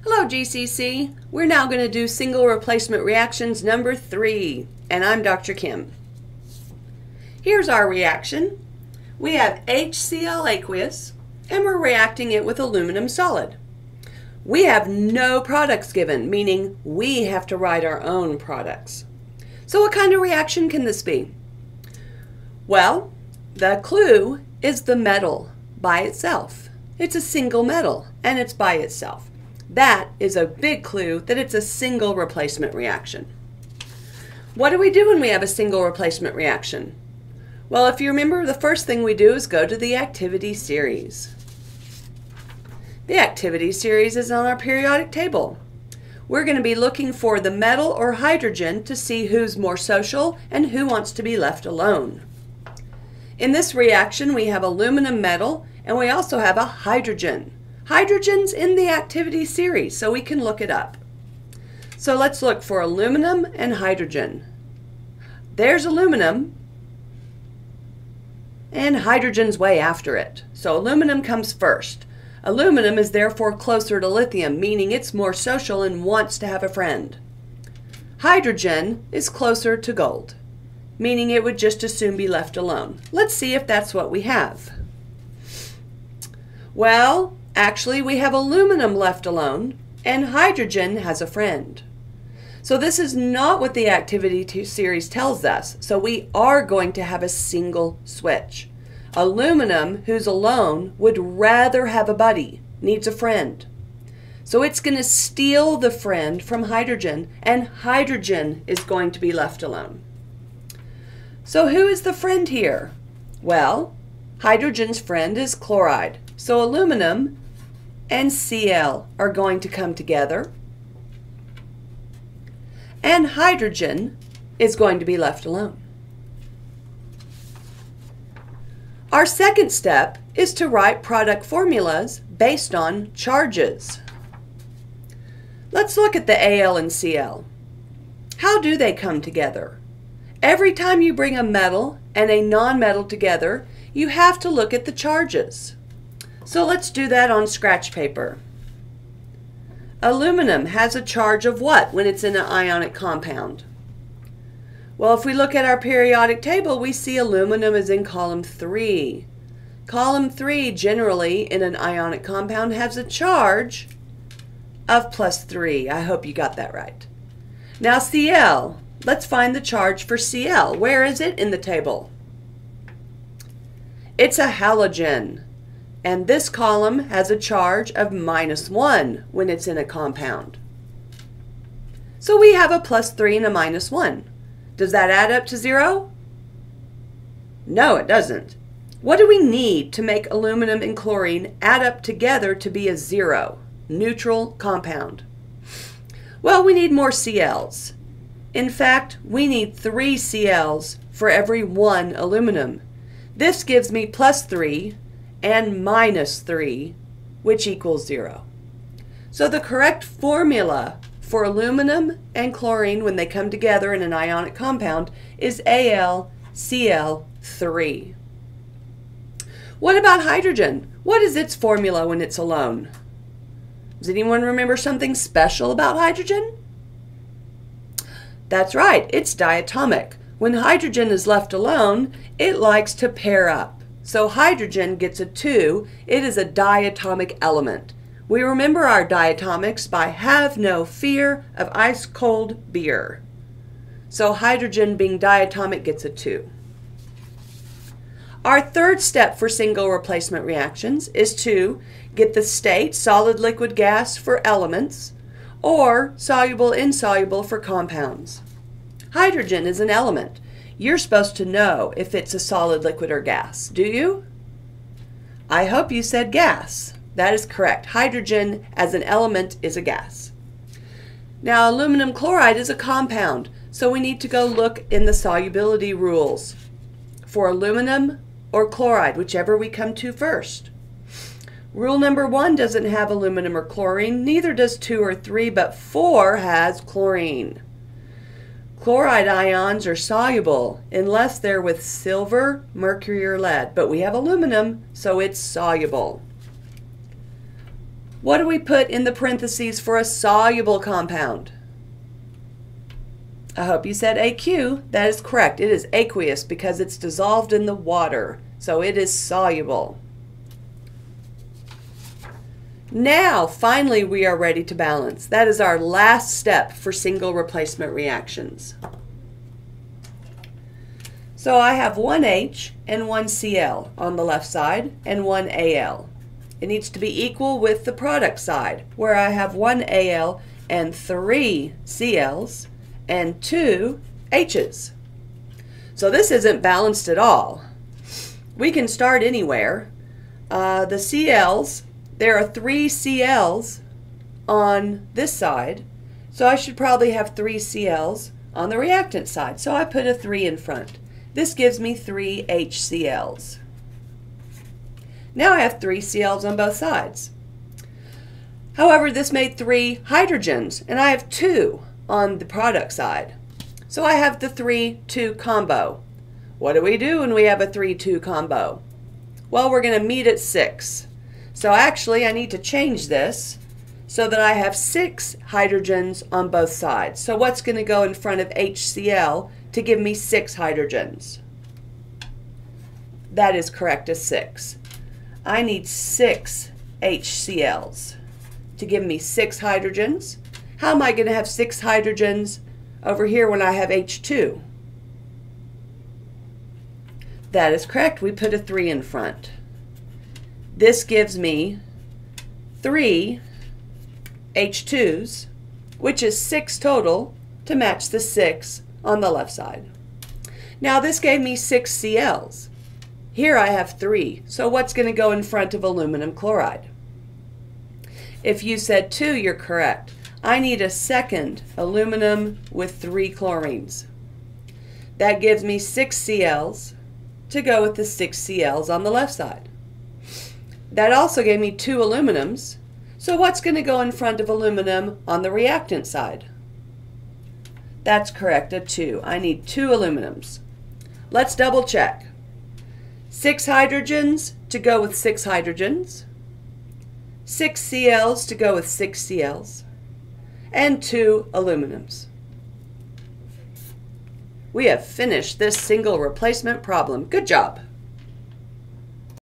Hello GCC, we're now going to do single replacement reactions number 3, and I'm Dr. Kim. Here's our reaction. We have HCl aqueous, and we're reacting it with aluminum solid. We have no products given, meaning we have to write our own products. So what kind of reaction can this be? Well, the clue is the metal by itself. It's a single metal, and it's by itself. That is a big clue that it's a single replacement reaction. What do we do when we have a single replacement reaction? Well, if you remember, the first thing we do is go to the activity series. The activity series is on our periodic table. We're going to be looking for the metal or hydrogen to see who's more social and who wants to be left alone. In this reaction, we have aluminum metal and we also have a hydrogen. Hydrogen's in the activity series, so we can look it up. So let's look for aluminum and hydrogen. There's aluminum, and hydrogen's way after it. So aluminum comes first. Aluminum is therefore closer to lithium, meaning it's more social and wants to have a friend. Hydrogen is closer to gold, meaning it would just as soon be left alone. Let's see if that's what we have. Well, actually, we have aluminum left alone, and hydrogen has a friend. So this is not what the activity series tells us, so we are going to have a single switch. Aluminum, who's alone, would rather have a buddy, needs a friend. So it's going to steal the friend from hydrogen, and hydrogen is going to be left alone. So who is the friend here? Well, hydrogen's friend is chloride. So aluminum and Cl are going to come together, and hydrogen is going to be left alone. Our second step is to write product formulas based on charges. Let's look at the Al and Cl. How do they come together? Every time you bring a metal and a non-metal together, you have to look at the charges. So let's do that on scratch paper. Aluminum has a charge of what when it's in an ionic compound? Well, if we look at our periodic table, we see aluminum is in column 3. Column 3 generally in an ionic compound has a charge of +3. I hope you got that right. Now Cl, let's find the charge for Cl. Where is it in the table? It's a halogen. And this column has a charge of -1 when it's in a compound. So we have a +3 and a -1. Does that add up to 0? No, it doesn't. What do we need to make aluminum and chlorine add up together to be a 0, neutral compound? Well, we need more Cl's. In fact, we need 3 Cl's for every 1 aluminum. This gives me +3 and -3, which equals 0. So the correct formula for aluminum and chlorine when they come together in an ionic compound is AlCl3. What about hydrogen? What is its formula when it's alone? Does anyone remember something special about hydrogen? That's right, it's diatomic. When hydrogen is left alone, it likes to pair up. So hydrogen gets a 2. It is a diatomic element. We remember our diatomics by have no fear of ice cold beer. So hydrogen being diatomic gets a 2. Our third step for single replacement reactions is to get the state solid, liquid, gas for elements or soluble, insoluble for compounds. Hydrogen is an element. You're supposed to know if it's a solid, liquid, or gas. Do you? I hope you said gas. That is correct. Hydrogen as an element is a gas. Now, aluminum chloride is a compound, so we need to go look in the solubility rules for aluminum or chloride, whichever we come to first. Rule number 1 doesn't have aluminum or chlorine, neither does 2 or 3, but 4 has chlorine. Chloride ions are soluble unless they're with silver, mercury, or lead, but we have aluminum, so it's soluble. What do we put in the parentheses for a soluble compound? I hope you said AQ. That is correct. It is aqueous because it's dissolved in the water, so it is soluble. Now, finally, we are ready to balance. That is our last step for single replacement reactions. So I have one H and one Cl on the left side and one Al. It needs to be equal with the product side, where I have one Al and 3 Cls and 2 H's. So this isn't balanced at all. We can start anywhere. The Cls, there are 3 Cls on this side, so I should probably have 3 Cls on the reactant side. So I put a 3 in front. This gives me 3 HCls. Now I have 3 Cls on both sides. However, this made 3 hydrogens, and I have 2 on the product side. So I have the 3-2 combo. What do we do when we have a 3-2 combo? Well, we're going to meet at 6. So actually, I need to change this so that I have 6 hydrogens on both sides. So what's going to go in front of HCl to give me 6 hydrogens? That is correct, as 6. I need 6 HCls to give me 6 hydrogens. How am I going to have 6 hydrogens over here when I have H2? That is correct. We put a 3 in front. This gives me 3 H2s, which is 6 total, to match the 6 on the left side. Now this gave me 6 Cls. Here I have 3, so what's going to go in front of aluminum chloride? If you said 2, you're correct. I need a second aluminum with 3 chlorines. That gives me 6 Cls to go with the 6 Cls on the left side. That also gave me 2 aluminums, so what's going to go in front of aluminum on the reactant side? That's correct, a 2. I need 2 aluminums. Let's double check. 6 hydrogens to go with 6 hydrogens, 6 Cls to go with 6 Cls, and 2 aluminums. We have finished this single replacement problem. Good job.